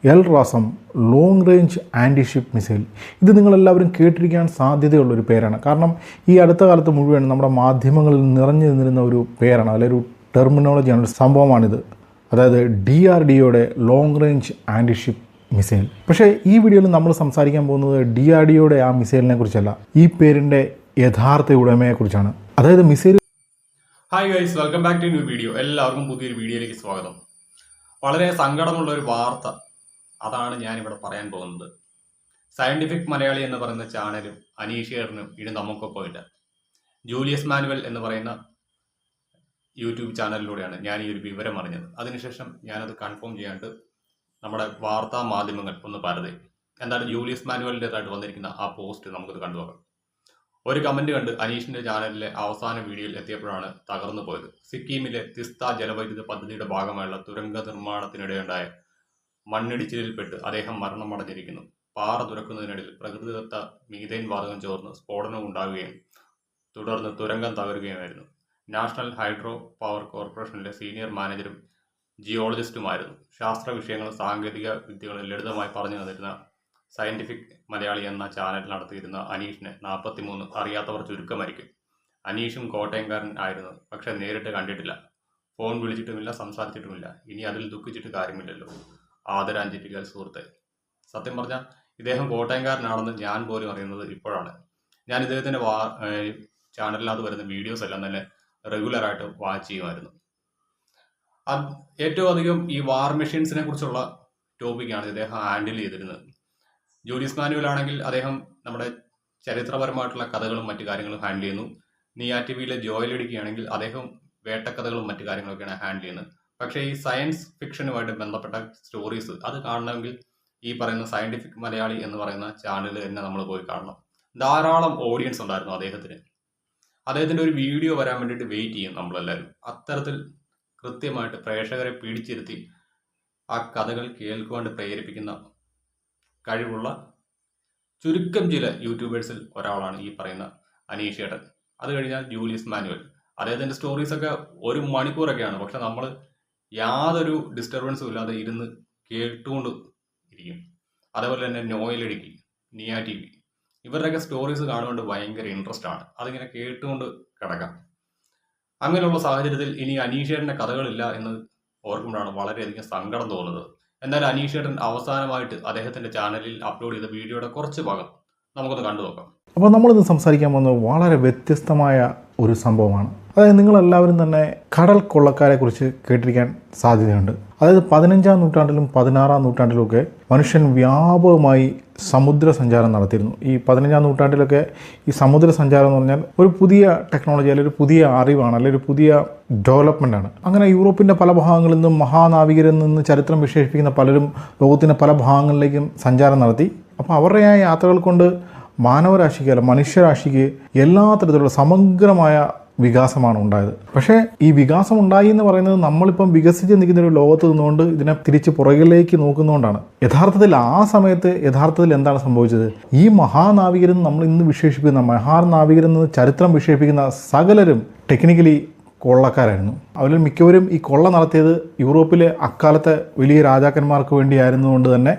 L റാസം long range anti ship missile. ഇത് നിങ്ങളെല്ലാവരും കേട്ടിരിക്കാൻ സാധ്യതയുള്ളൊരു പേരാണ്. കാരണം ഈ അടുത്ത കാലത്ത് മുഴുവൻ നമ്മുടെ മാധ്യമങ്ങളിൽ നിറഞ്ഞു നിന്നിരുന്ന ഒരു പേരാണ്, അതിലൊരു ടെർമിനോളജിയാണ്, ഒരു സംഭവമാണിത്. അതായത് DRDOയുടെ long range anti ship missile. പക്ഷേ ഈ വീഡിയോയിൽ നമ്മൾ സംസാരിക്കാൻ പോകുന്നത് DRDOയുടെ ആ മിസൈലിനെ കുറിച്ചല്ല, ഈ പേരിൻ്റെ യഥാർത്ഥ ഉടമയെക്കുറിച്ചാണ്. അതായത് missile. Hi guys, welcome back to new video. എല്ലാവർക്കും പുതിയൊരു വീഡിയോയിലേക്ക് സ്വാഗതം. വളരെ സങ്കടമുള്ള ഒരു വാർത്ത, അതാണ് ഞാനിവിടെ പറയാൻ പോകുന്നത്. സയന്റിഫിക് മലയാളി എന്ന് പറയുന്ന ചാനലും അനീഷേറിനും ഇനി നമുക്കൊപ്പം ഇല്ല. ജൂലിയസ് മാനുവൽ എന്ന് പറയുന്ന യൂട്യൂബ് ചാനലിലൂടെയാണ് ഞാൻ ഈ ഒരു വിവരം അറിഞ്ഞത്. അതിനുശേഷം ഞാനത് കൺഫേം ചെയ്യാണ്ട് നമ്മുടെ വാർത്താ മാധ്യമങ്ങൾ ഒന്ന് പരതി. എന്താണ് ജൂലിയസ് മാനുവലിൻ്റെതായിട്ട് വന്നിരിക്കുന്ന ആ പോസ്റ്റ് നമുക്കത് കണ്ടുപോകാം. ഒരു കമന്റ് കണ്ട് അനീഷിന്റെ ചാനലിലെ അവസാന വീഡിയോയിൽ എത്തിയപ്പോഴാണ് തകർന്നു പോയത്. സിക്കിമിലെ തിസ്ത ജലവൈദ്യുത പദ്ധതിയുടെ ഭാഗമായുള്ള തുരങ്ക നിർമ്മാണത്തിനിടെയുണ്ടായ മണ്ണിടിച്ചിലിൽപ്പെട്ട് അദ്ദേഹം മരണമടഞ്ഞിരിക്കുന്നു. പാറ തുറക്കുന്നതിനിടയിൽ പ്രകൃതിദത്ത മീഥൈൻ വാതകം ചോർന്ന് സ്ഫോടനം ഉണ്ടാവുകയും തുടർന്ന് തുരങ്കം തകരുകയുമായിരുന്നു. നാഷണൽ ഹൈഡ്രോ പവർ കോർപ്പറേഷനിലെ സീനിയർ മാനേജരും ജിയോളജിസ്റ്റുമായിരുന്നു. ശാസ്ത്ര വിഷയങ്ങളും സാങ്കേതിക വിദ്യകളും ലളിതമായി പറഞ്ഞു തന്നിരുന്ന സയന്റിഫിക് മലയാളി എന്ന ചാനൽ നടത്തിയിരുന്ന അനീഷിനെ 43 അറിയാത്തവർ ചുരുക്കമായിരിക്കും. അനീഷും കോട്ടയംകാരൻ ആയിരുന്നു, പക്ഷെ നേരിട്ട് കണ്ടിട്ടില്ല, ഫോൺ വിളിച്ചിട്ടുമില്ല, സംസാരിച്ചിട്ടുമില്ല. ഇനി അതിൽ ദുഃഖിച്ചിട്ട് കാര്യമില്ലല്ലോ. ആദരാഞ്ജലികൾ സുഹൃത്തെ. സത്യം പറഞ്ഞാൽ ഇദ്ദേഹം കോട്ടയംകാരനാണെന്ന് ഞാൻ പോലും അറിയുന്നത് ഇപ്പോഴാണ്. ഞാൻ ഇദ്ദേഹത്തിൻ്റെ ചാനലിനകത്ത് വരുന്ന വീഡിയോസ് എല്ലാം തന്നെ റെഗുലറായിട്ട് വാച്ച് ചെയ്യുമായിരുന്നു. ഏറ്റവും അധികം ഈ വാർ മെഷീൻസിനെ കുറിച്ചുള്ള ടോപ്പിക്കാണ് ഇദ്ദേഹം ഹാൻഡിൽ ചെയ്തിരുന്നത്. ജൂലിയസ് മാനുവൽ ആണെങ്കിൽ അദ്ദേഹം നമ്മുടെ ചരിത്രപരമായിട്ടുള്ള കഥകളും മറ്റു കാര്യങ്ങളും ഹാൻഡിൽ ചെയ്യുന്നു. നിയാ ടിവിയിലെ ജോയൽ ഇടുക്കിയാണെങ്കിൽ അദ്ദേഹം വേട്ടക്കഥകളും മറ്റു കാര്യങ്ങളൊക്കെയാണ് ഹാൻഡിൽ ചെയ്യുന്നത്. പക്ഷേ ഈ സയൻസ് ഫിക്ഷനുമായിട്ട് ബന്ധപ്പെട്ട സ്റ്റോറീസ് അത് കാണണമെങ്കിൽ ഈ പറയുന്ന സയന്റിഫിക് മലയാളി എന്ന് പറയുന്ന ചാനൽ തന്നെ നമ്മൾ പോയി കാണണം. ധാരാളം ഓഡിയൻസ് ഉണ്ടായിരുന്നു അദ്ദേഹത്തിന്. അദ്ദേഹത്തിൻ്റെ ഒരു വീഡിയോ വരാൻ വേണ്ടിയിട്ട് വെയിറ്റ് ചെയ്യും നമ്മളെല്ലാവരും. അത്തരത്തിൽ കൃത്യമായിട്ട് പ്രേക്ഷകരെ പിടിച്ചിരുത്തി ആ കഥകൾ കേൾക്കുവാൻ പ്രേരിപ്പിക്കുന്ന കഴിവുള്ള ചുരുക്കം ചില യൂട്യൂബേഴ്സിൽ ഒരാളാണ് ഈ പറയുന്ന അനീഷ് ചേട്ടൻ. അത് കഴിഞ്ഞാൽ ജൂലിയസ് മാനുവൽ. അദ്ദേഹത്തിൻ്റെ സ്റ്റോറീസൊക്കെ 1 മണിക്കൂറൊക്കെയാണ്, പക്ഷെ നമ്മൾ യാതൊരു ഡിസ്റ്റർബൻസും ഇല്ലാതെ ഇരുന്ന് കേട്ടുകൊണ്ട് ഇരിക്കും. അതേപോലെ തന്നെ നോയൽ ഇടുക്കി, നിയാ ടി വി, ഇവരുടെയൊക്കെ സ്റ്റോറീസ് കാണുകൊണ്ട് ഭയങ്കര ഇൻട്രസ്റ്റ് ആണ്. അതിങ്ങനെ കേട്ടുകൊണ്ട് കിടക്കാം. അങ്ങനെയുള്ള സാഹചര്യത്തിൽ ഇനി അനീഷേട്ടൻ്റെ കഥകളില്ല എന്ന് ഓർക്കുമ്പോഴാണ് വളരെയധികം സങ്കടം തോന്നുന്നത്. എന്നാൽ അനീഷേട്ടൻ അവസാനമായിട്ട് അദ്ദേഹത്തിൻ്റെ ചാനലിൽ അപ്ലോഡ് ചെയ്ത വീഡിയോയുടെ കുറച്ച് ഭാഗം നമുക്കൊന്ന് കണ്ടു നോക്കാം. അപ്പോൾ നമ്മളിന്ന് സംസാരിക്കാൻ പോകുന്നത് വളരെ വ്യത്യസ്തമായ ഒരു സംഭവമാണ്. അതായത് നിങ്ങളെല്ലാവരും തന്നെ കടൽ കൊള്ളക്കാരെ കുറിച്ച് കേട്ടിരിക്കാൻ സാധ്യതയുണ്ട്. അതായത് 15-ാം നൂറ്റാണ്ടിലും 16-ാം നൂറ്റാണ്ടിലുമൊക്കെ മനുഷ്യൻ വ്യാപകമായി സമുദ്ര സഞ്ചാരം നടത്തിയിരുന്നു. ഈ 15-ാം നൂറ്റാണ്ടിലൊക്കെ ഈ സമുദ്ര സഞ്ചാരം എന്ന് പറഞ്ഞാൽ ഒരു പുതിയ ടെക്നോളജി, അല്ലെങ്കിൽ ഒരു പുതിയ അറിവാണ്, അല്ലെങ്കിൽ ഒരു പുതിയ ഡെവലപ്മെൻ്റ് ആണ്. അങ്ങനെ യൂറോപ്പിൻ്റെ പല ഭാഗങ്ങളിൽ നിന്നും മഹാനാവികരിൽ നിന്ന് ചരിത്രം വിശേഷിപ്പിക്കുന്ന പലരും ലോകത്തിൻ്റെ പല ഭാഗങ്ങളിലേക്കും സഞ്ചാരം നടത്തി. അപ്പോൾ അവരുടെ ആ യാത്രകൾ കൊണ്ട് മാനവരാശിക്ക് അല്ല മനുഷ്യരാശിക്ക് എല്ലാ തരത്തിലുള്ള സമഗ്രമായ വികാസമാണ് ഉണ്ടായത്. പക്ഷേ ഈ വികാസം ഉണ്ടായി എന്ന് പറയുന്നത് നമ്മളിപ്പം വികസിച്ച് നിൽക്കുന്ന ഒരു ലോകത്ത് നിന്നുകൊണ്ട് ഇതിനെ തിരിച്ച് പുറകിലേക്ക് നോക്കുന്നതുകൊണ്ടാണ്. യഥാർത്ഥത്തിൽ ആ സമയത്ത് എന്താണ് സംഭവിച്ചത്? ഈ മഹാനാവികരെന്ന് നമ്മൾ ഇന്ന് വിശേഷിപ്പിക്കുന്ന മഹാനാവികരെന്ന് ചരിത്രം വിശേഷിപ്പിക്കുന്ന സകലരും ടെക്നിക്കലി കൊള്ളക്കാരായിരുന്നു. അവരിൽ മിക്കവരും ഈ കൊള്ള നടത്തിയത് യൂറോപ്പിലെ അക്കാലത്തെ വലിയ രാജാക്കന്മാർക്ക് വേണ്ടിയായിരുന്നുകൊണ്ട് തന്നെ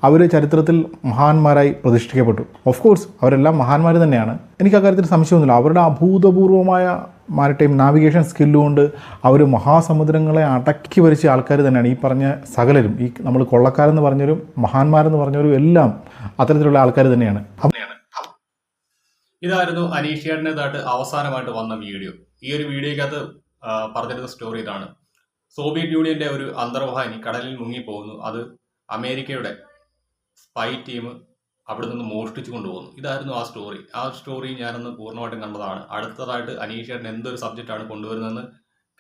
അവർ ചരിത്രത്തിൽ മഹാന്മാരായി പ്രതിഷ്ഠിക്കപ്പെട്ടു. ഓഫ് കോഴ്സ് അവരെല്ലാം മഹാന്മാർ തന്നെയാണ്, എനിക്ക് അക്കാര്യത്തിൽ സംശയമൊന്നുമില്ല. അവരുടെ അഭൂതപൂർവമായ മാരിടൈം നാവിഗേഷൻ സ്കില്ലുകൊണ്ട് അവർ മഹാസമുദ്രങ്ങളെ അടക്കി വരിച്ച ആൾക്കാർ തന്നെയാണ് ഈ പറഞ്ഞ സകലരും. ഈ നമ്മൾ കൊള്ളക്കാരെന്ന് പറഞ്ഞവരും മഹാന്മാരെന്ന് പറഞ്ഞവരും എല്ലാം അത്തരത്തിലുള്ള ആൾക്കാർ തന്നെയാണ്. ഇതായിരുന്നു അനീഷേട്ടൻ്റെതായിട്ട് അവസാനമായിട്ട് വന്ന വീഡിയോ. ഈ ഒരു വീഡിയോയ്ക്കകത്ത് പറഞ്ഞിരുന്ന സ്റ്റോറി ഇതാണ്. സോവിയറ്റ് യൂണിയന്റെ ഒരു അന്തർവാഹിനി കടലിൽ മുങ്ങിപ്പോകുന്നു. അത് അമേരിക്കയുടെ സ്പൈ ടീം അവിടെ നിന്ന് മോഷ്ടിച്ചു കൊണ്ടുപോകുന്നു. ഇതായിരുന്നു ആ സ്റ്റോറി. ആ സ്റ്റോറി ഞാനൊന്ന് പൂർണ്ണമായിട്ടും കണ്ടതാണ്. അടുത്തതായിട്ട് അനീഷേട്ടൻ എന്തൊരു സബ്ജക്റ്റാണ് കൊണ്ടുവരുന്നതെന്ന്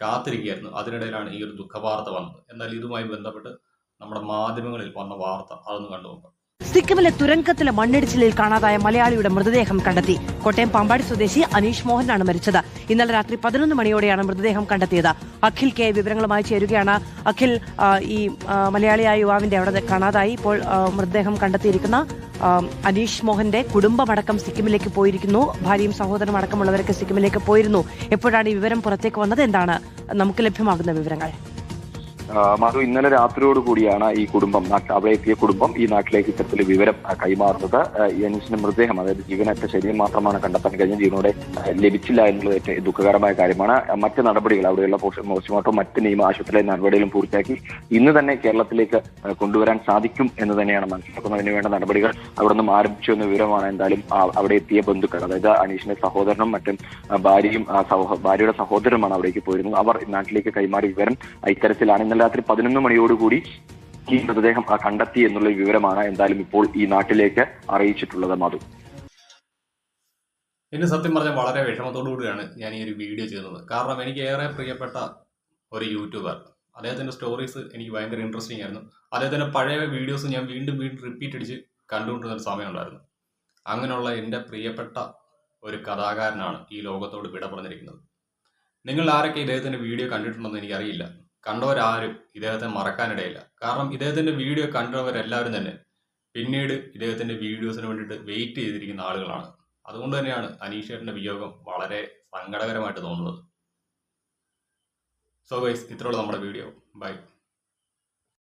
കാത്തിരിക്കുകയായിരുന്നു. അതിനിടയിലാണ് ഈ ഒരു ദുഃഖവാർത്ത വന്നത്. എന്നാൽ ഇതുമായി ബന്ധപ്പെട്ട് നമ്മുടെ മാധ്യമങ്ങളിൽ വന്ന വാർത്ത അതൊന്ന് കണ്ടുനോക്കാം. സിക്കിമിലെ തുരങ്കത്തിലെ മണ്ണിടിച്ചിലിൽ കാണാതായ മലയാളിയുടെ മൃതദേഹം കണ്ടെത്തി. കോട്ടയം പാമ്പാടി സ്വദേശി അനീഷ് മോഹനാണ് മരിച്ചത്. ഇന്നലെ രാത്രി 11 മണിയോടെയാണ് മൃതദേഹം കണ്ടെത്തിയത്. അഖിൽ കെ വിവരങ്ങളുമായി ചേരുകയാണ്. അഖിൽ, ഈ മലയാളിയായ യുവാവിന്റെ അവിടെ കാണാതായി. ഇപ്പോൾ മൃതദേഹം കണ്ടെത്തിയിരിക്കുന്ന അനീഷ് മോഹന്റെ കുടുംബമടക്കം സിക്കിമിലേക്ക് പോയിരിക്കുന്നു. ഭാര്യയും സഹോദരനും അടക്കമുള്ളവരൊക്കെ സിക്കിമിലേക്ക് പോയിരുന്നു. എപ്പോഴാണ് ഈ വിവരം പുറത്തേക്ക് വന്നത്? എന്താണ് നമുക്ക് ലഭ്യമാകുന്ന വിവരങ്ങൾ? മധു, ഇന്നലെ രാത്രിയോട് കൂടിയാണ് ഈ കുടുംബം അവിടെ എത്തിയ കുടുംബം ഈ നാട്ടിലേക്ക് ഇത്തരത്തിൽ വിവരം കൈമാറുന്നത്. അനീഷിന്റെ മൃതദേഹം, അതായത് ജീവനറ്റ ശരീരം മാത്രമാണ് കണ്ടെത്താൻ കഴിഞ്ഞ, ജീവനോടെ ലഭിച്ചില്ല എന്നുള്ളത് ഏറ്റവും ദുഃഖകരമായ കാര്യമാണ്. മറ്റ് നടപടികൾ, അവിടെയുള്ള പോസ്റ്റ്മോർട്ടം മറ്റ് നിയമ ആശുപത്രിയിലെ നടപടികളും പൂർത്തിയാക്കി ഇന്ന് തന്നെ കേരളത്തിലേക്ക് കൊണ്ടുവരാൻ സാധിക്കും എന്ന് തന്നെയാണ് മനസ്സിലാക്കുന്നത്. അതിനുവേണ്ട നടപടികൾ അവിടെ നിന്നും ആരംഭിച്ചു എന്ന വിവരമാണ് എന്തായാലും അവിടെ എത്തിയ ബന്ധുക്കൾ, അതായത് അനീഷിന്റെ സഹോദരനും മറ്റും ഭാര്യയും ഭാര്യയുടെ സഹോദരനുമാണ് അവിടേക്ക് പോയിരുന്നത്. അവർ നാട്ടിലേക്ക് കൈമാറിയ വിവരം ഇത്തരത്തിലാണ്. ഇന്നലെ രാത്രി 11 മണിയോടുകൂടി ഈ മൃതദേഹം കണ്ടെത്തി എന്നുള്ള വിവരമാണ് എന്തായാലും ഇപ്പോൾ ഈ നാട്ടിലേക്ക് അറിയിച്ചിട്ടുള്ളത്. മധു, എന്നെ സത്യം പറഞ്ഞാൽ വളരെ വിഷമത്തോടുകൂടിയാണ് ഞാൻ ഈ ഒരു വീഡിയോ ചെയ്യുന്നത്. കാരണം എനിക്ക് ഏറെ പ്രിയപ്പെട്ട ഒരു യൂട്യൂബർ, അദ്ദേഹത്തിന്റെ സ്റ്റോറീസ് എനിക്ക് ഭയങ്കര ഇൻട്രസ്റ്റിംഗ് ആയിരുന്നു. അദ്ദേഹത്തിന്റെ പഴയ വീഡിയോസ് ഞാൻ വീണ്ടും റിപ്പീറ്റ് അടിച്ച് കണ്ടുകൊണ്ടിരുന്ന ഒരു സമയമുണ്ടായിരുന്നു. അങ്ങനെയുള്ള എൻ്റെ പ്രിയപ്പെട്ട ഒരു കഥാകാരനാണ് ഈ ലോകത്തോട് വിട പറഞ്ഞിരിക്കുന്നത്. നിങ്ങൾ ആരൊക്കെ ഇദ്ദേഹത്തിന്റെ വീഡിയോ കണ്ടിട്ടുണ്ടെന്ന് എനിക്കറിയില്ല. കണ്ടവരാരും ഇദ്ദേഹത്തെ മറക്കാനിടയില്ല. കാരണം ഇദ്ദേഹത്തിന്റെ വീഡിയോ കണ്ടവരെല്ലാവരും തന്നെ പിന്നീട് ഇദ്ദേഹത്തിന്റെ വീഡിയോസിന് വേണ്ടിയിട്ട് വെയിറ്റ് ചെയ്തിരിക്കുന്ന ആളുകളാണ്. അതുകൊണ്ട് തന്നെയാണ് അനീഷേട്ടന്റെ വിയോഗം വളരെ സങ്കടകരമായിട്ട് തോന്നുന്നത്. സോ ഗൈസ്, ഇത്രയുള്ള നമ്മുടെ വീഡിയോ. ബൈ.